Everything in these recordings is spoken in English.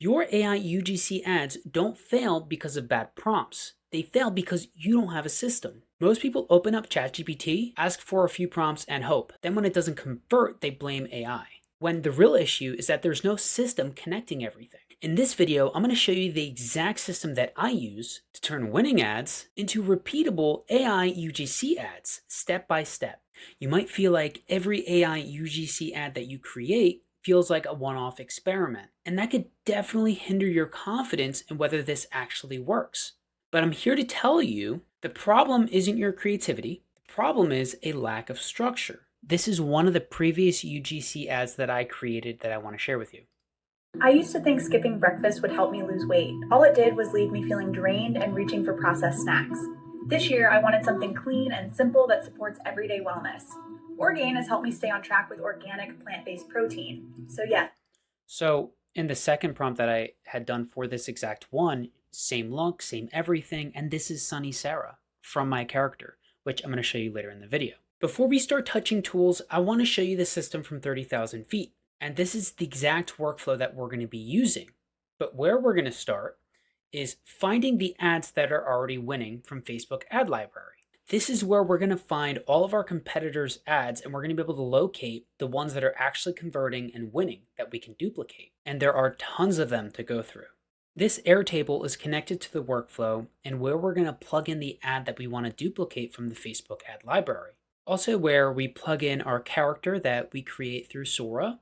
Your AI UGC ads don't fail because of bad prompts. They fail because you don't have a system. Most people open up ChatGPT, ask for a few prompts, and hope. Then when it doesn't convert, they blame AI. When the real issue is that there's no system connecting everything. In this video, I'm going to show you the exact system that I use to turn winning ads into repeatable AI UGC ads, step by step. You might feel like every AI UGC ad that you create feels like a one-off experiment, and that could definitely hinder your confidence in whether this actually works. But I'm here to tell you the problem isn't your creativity, the problem is a lack of structure. This is one of the previous UGC ads that I created that I want to share with you. I used to think skipping breakfast would help me lose weight. All it did was leave me feeling drained and reaching for processed snacks. This year, I wanted something clean and simple that supports everyday wellness. Orgain has helped me stay on track with organic plant-based protein. So in the second prompt that I had done for this exact one, same look, same everything, and this is Sunny Sarah from my character, which I'm going to show you later in the video. Before we start touching tools, I want to show you the system from 30,000 feet. And this is the exact workflow that we're going to be using. But where we're going to start is finding the ads that are already winning from Facebook ad library. This is where we're going to find all of our competitors' ads, and we're going to be able to locate the ones that are actually converting and winning that we can duplicate. And there are tons of them to go through. This Airtable is connected to the workflow and where we're going to plug in the ad that we want to duplicate from the Facebook ad library. Also where we plug in our character that we create through Sora,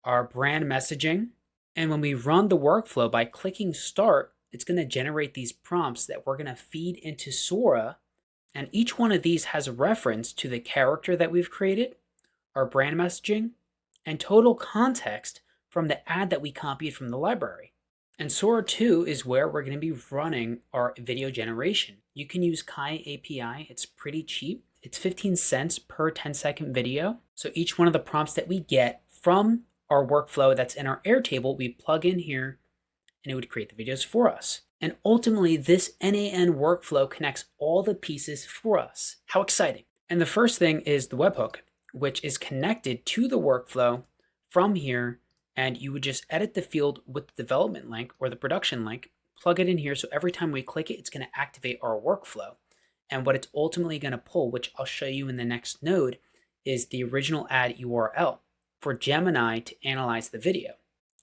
our brand messaging, and when we run the workflow by clicking start, it's going to generate these prompts that we're going to feed into Sora. And each one of these has a reference to the character that we've created, our brand messaging, and total context from the ad that we copied from the library. And Sora 2 is where we're going to be running our video generation. You can use Kai API. It's pretty cheap. It's 15 cents per 10-second video. So each one of the prompts that we get from our workflow that's in our Airtable, we plug in here and it would create the videos for us. And ultimately, this NAN workflow connects all the pieces for us. How exciting. And the first thing is the webhook, which is connected to the workflow from here. And you would just edit the field with the development link or the production link, plug it in here. So every time we click it, it's going to activate our workflow. And what it's ultimately going to pull, which I'll show you in the next node, is the original ad URL for Gemini to analyze the video.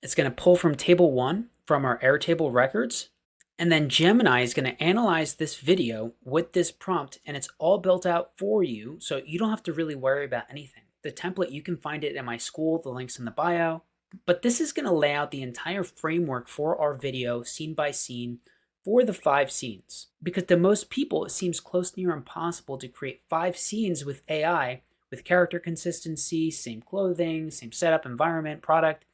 It's going to pull from table 1 from our Airtable records. And then Gemini is going to analyze this video with this prompt, and it's all built out for you. So you don't have to really worry about anything. The template, you can find it in my Skool, the link's in the bio. But this is going to lay out the entire framework for our video, scene by scene, for the 5 scenes. Because to most people, it seems close near impossible to create 5 scenes with AI, with character consistency, same clothing, same setup, environment, product.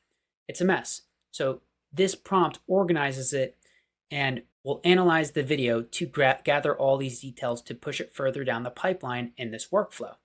It's a mess. So this prompt organizes it and will analyze the video to gather all these details to push it further down the pipeline in this workflow.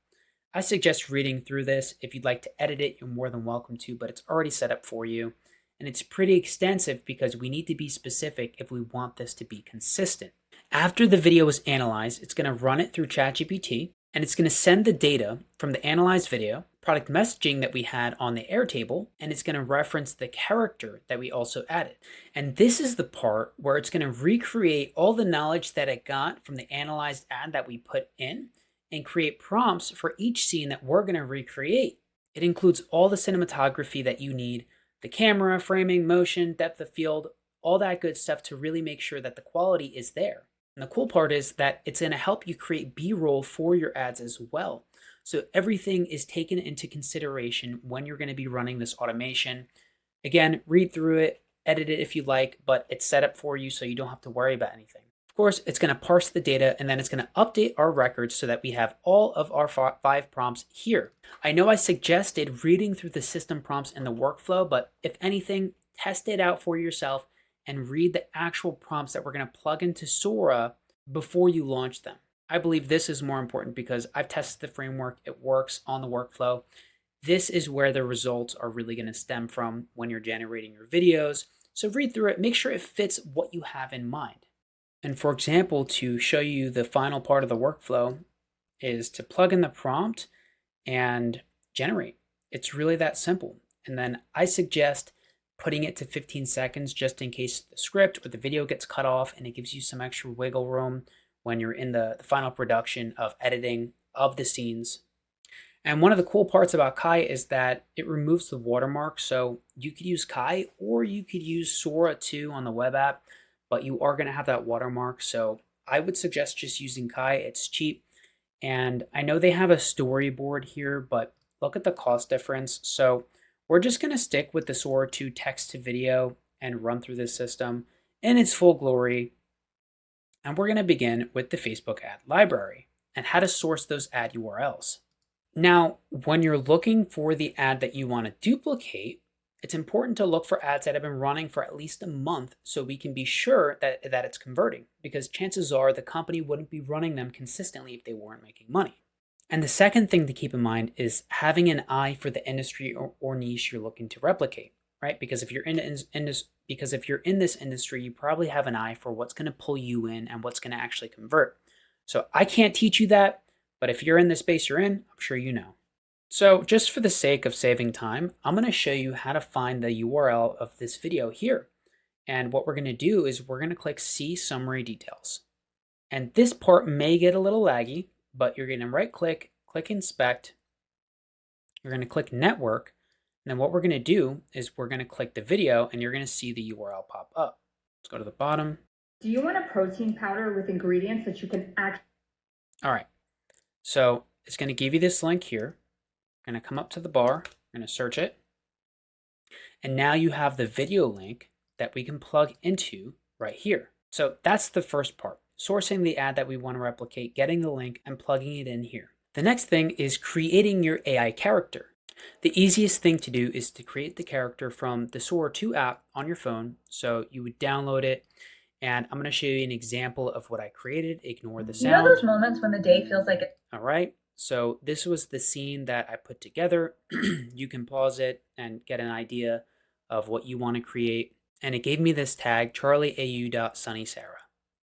I suggest reading through this. If you'd like to edit it, you're more than welcome to, but it's already set up for you. And it's pretty extensive because we need to be specific if we want this to be consistent. After the video is analyzed, it's going to run it through ChatGPT, and it's going to send the data from the analyzed video, product messaging that we had on the Airtable, and it's going to reference the character that we also added. And this is the part where it's going to recreate all the knowledge that it got from the analyzed ad that we put in and create prompts for each scene that we're going to recreate. It includes all the cinematography that you need, the camera, framing, motion, depth of field, all that good stuff to really make sure that the quality is there. And the cool part is that it's going to help you create B-roll for your ads as well. So everything is taken into consideration when you're going to be running this automation. Again, read through it, edit it if you like, but it's set up for you so you don't have to worry about anything. Of course, it's going to parse the data and then it's going to update our records so that we have all of our 5 prompts here. I know I suggested reading through the system prompts in the workflow, but if anything, test it out for yourself and read the actual prompts that we're going to plug into Sora before you launch them. I believe this is more important because I've tested the framework. It works on the workflow. This is where the results are really going to stem from when you're generating your videos. So read through it, make sure it fits what you have in mind. And for example, to show you the final part of the workflow is to plug in the prompt and generate. It's really that simple. And then I suggest putting it to 15 seconds just in case the script or the video gets cut off, and it gives you some extra wiggle room when you're in the final production of editing of the scenes. And one of the cool parts about Kai is that it removes the watermark. So you could use Kai or you could use Sora too on the web app, but you are going to have that watermark. So I would suggest just using Kai. It's cheap. And I know they have a storyboard here, but look at the cost difference. So we're just going to stick with the Sora 2 text to video and run through this system in its full glory. And we're going to begin with the Facebook ad library and how to source those ad URLs. Now, when you're looking for the ad that you want to duplicate, it's important to look for ads that have been running for at least a month so we can be sure that it's converting, because chances are the company wouldn't be running them consistently if they weren't making money. And the second thing to keep in mind is having an eye for the industry or niche you're looking to replicate, right? Because if you're in this industry, you probably have an eye for what's going to pull you in and what's going to actually convert. So I can't teach you that, but if you're in the space you're in, I'm sure you know. So just for the sake of saving time, I'm going to show you how to find the URL of this video here. And what we're going to do is we're going to click See Summary Details. And this part may get a little laggy, but you're going to right click, click Inspect. You're going to click Network. And then what we're going to do is we're going to click the video and you're going to see the URL pop up. Let's go to the bottom. Do you want a protein powder with ingredients that you can actually... All right. So it's going to give you this link here. Going to come up to the bar, we're going to search it, and now you have the video link that we can plug into right here. So that's the first part, sourcing the ad that we want to replicate, getting the link and plugging it in here. The next thing is creating your AI character. The easiest thing to do is to create the character from the Sora 2 app on your phone. So you would download it, and I'm going to show you an example of what I created. Ignore the sound. You know those moments when the day feels like it... All right. So this was the scene that I put together. You can pause it and get an idea of what you want to create. And it gave me this tag, charlieau.sunnysarah.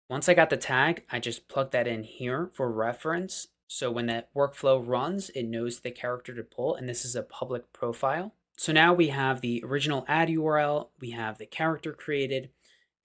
Once I got the tag, I just plugged that in here for reference. So when that workflow runs, it knows the character to pull, and this is a public profile. So now we have the original ad URL, we have the character created,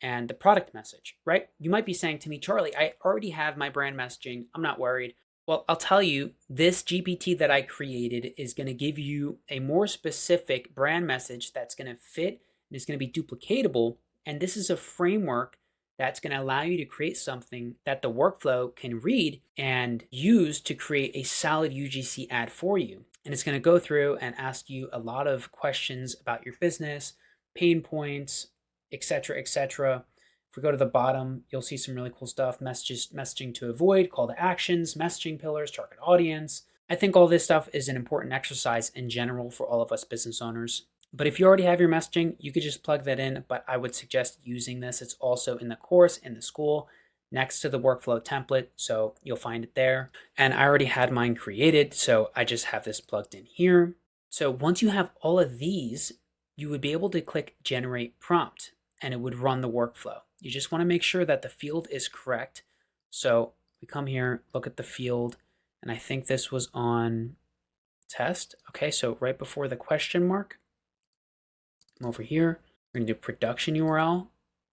and the product message, right? You might be saying to me, Charlie, I already have my brand messaging. I'm not worried. Well, I'll tell you, this GPT that I created is going to give you a more specific brand message that's going to fit and is going to be duplicatable. And this is a framework that's going to allow you to create something that the workflow can read and use to create a solid UGC ad for you. And it's going to go through and ask you a lot of questions about your business, pain points, etc., etc. If we go to the bottom, you'll see some really cool stuff. Messaging to avoid, call to actions, messaging pillars, target audience. I think all this stuff is an important exercise in general for all of us business owners. But if you already have your messaging, you could just plug that in. But I would suggest using this. It's also in the course, in the Skool, next to the workflow template. So you'll find it there. And I already had mine created, so I just have this plugged in here. So once you have all of these, you would be able to click Generate Prompt, and it would run the workflow. You just want to make sure that the field is correct. So we come here, look at the field, and I think this was on test. Okay, so right before the question mark, come over here. We're going to do production URL.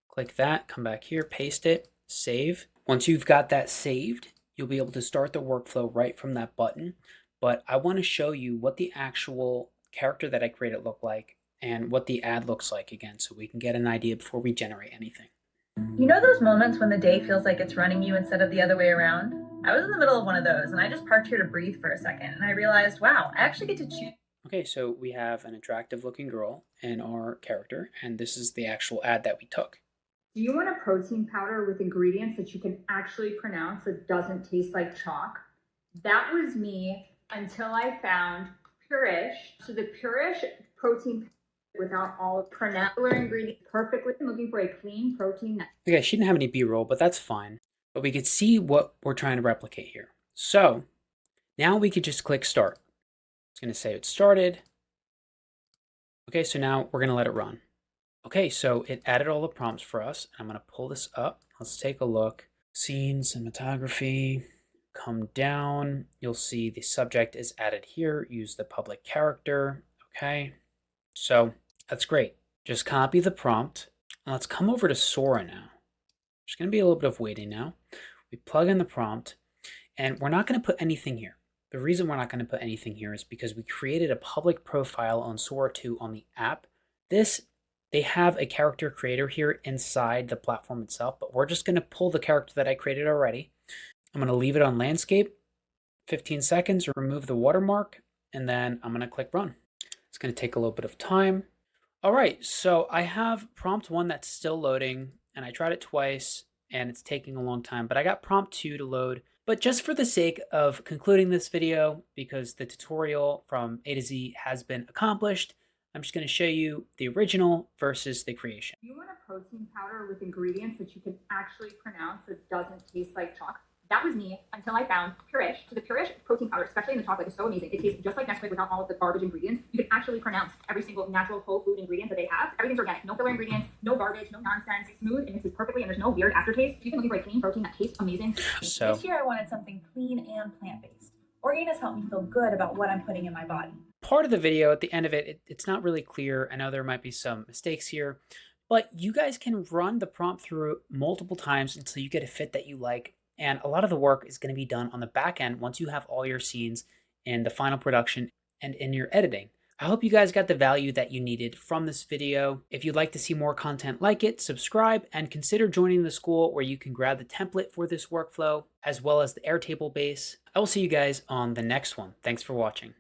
Click that, come back here, paste it, save. Once you've got that saved, you'll be able to start the workflow right from that button. But I want to show you what the actual character that I created looked like and what the ad looks like again, so we can get an idea before we generate anything. You know those moments when the day feels like it's running you instead of the other way around? I was in the middle of one of those, and I just parked here to breathe for a second, and I realized, wow, I actually get to choose. Okay, so we have an attractive looking girl in our character, and this is the actual ad that we took. Do you want a protein powder with ingredients that you can actually pronounce that doesn't taste like chalk? That was me until I found Purish. So the Purish protein without all pronouncer ingredients perfectly. I'm looking for a clean protein. Okay, she didn't have any B-roll, but that's fine. But we could see what we're trying to replicate here. So now we could just click Start. It's going to say it started. Okay, so now we're going to let it run. Okay, so it added all the prompts for us. I'm going to pull this up. Let's take a look. Scene, cinematography, come down. You'll see the subject is added here. Use the public character. Okay, so that's great. Just copy the prompt. And let's come over to Sora now. There's going to be a little bit of waiting now. We plug in the prompt, and we're not going to put anything here. The reason we're not going to put anything here is because we created a public profile on Sora 2 on the app. They have a character creator here inside the platform itself, but we're just going to pull the character that I created already. I'm going to leave it on landscape, 15 seconds, remove the watermark, and then I'm going to click run. It's going to take a little bit of time. All right, so I have prompt 1 that's still loading, and I tried it twice, and it's taking a long time, but I got prompt 2 to load. But just for the sake of concluding this video, because the tutorial from A to Z has been accomplished, I'm just going to show you the original versus the creation. You want a protein powder with ingredients that you can actually pronounce that doesn't taste like chalk. That was me until I found Purish. So the Purish protein powder, especially in the chocolate, is so amazing. It tastes just like Nesquik without all of the garbage ingredients. You can actually pronounce every single natural whole food ingredient that they have. Everything's organic, no filler ingredients, no garbage, no nonsense. It's smooth, it mixes perfectly, and there's no weird aftertaste. If you've been looking for a clean protein that tastes amazing. So This year I wanted something clean and plant-based. Orgain has helped me feel good about what I'm putting in my body. part of the video, at the end of it, it's not really clear. I know there might be some mistakes here, but you guys can run the prompt through multiple times until you get a fit that you like. And a lot of the work is going to be done on the back end once you have all your scenes in the final production and in your editing. I hope you guys got the value that you needed from this video. If you'd like to see more content like it, subscribe and consider joining the Skool where you can grab the template for this workflow as well as the Airtable base. I will see you guys on the next one. Thanks for watching.